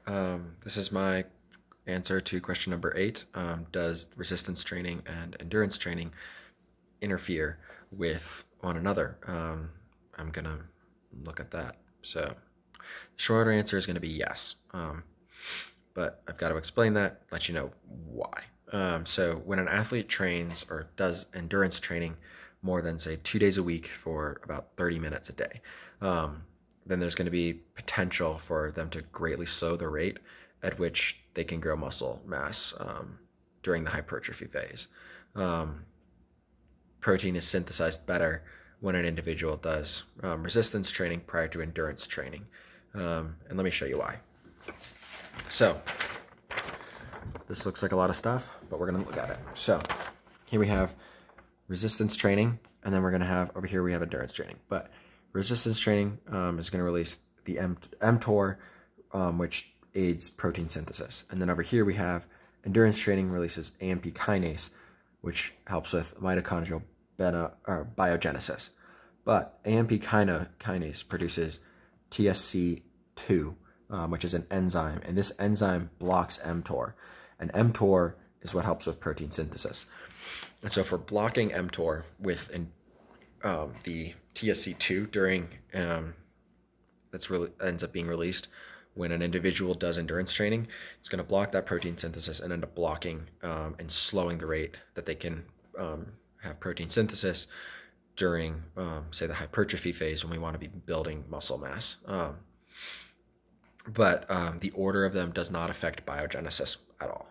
This is my answer to question number 8. Does resistance training and endurance training interfere with one another? I'm going to look at that. So the shorter answer is going to be yes. But I've got to explain that, let you know why. So when an athlete trains or does endurance training more than, say, 2 days a week for about 30 minutes a day, then there's going to be potential for them to greatly slow the rate at which they can grow muscle mass during the hypertrophy phase. Protein is synthesized better when an individual does resistance training prior to endurance training. And let me show you why. So this looks like a lot of stuff, but we're going to look at it. So here we have resistance training, and then we're going to have, over here we have endurance training. But resistance training is going to release the mTOR, which aids protein synthesis. And then over here we have endurance training releases AMP kinase, which helps with mitochondrial biogenesis. But AMP kinase produces TSC2, which is an enzyme, and this enzyme blocks mTOR, and mTOR is what helps with protein synthesis. And so if we're blocking mTOR with the TSC2 during that's really ends up being released when an individual does endurance training, it's going to block that protein synthesis and end up blocking and slowing the rate that they can have protein synthesis during, say, the hypertrophy phase when we want to be building muscle mass. But the order of them does not affect biogenesis at all.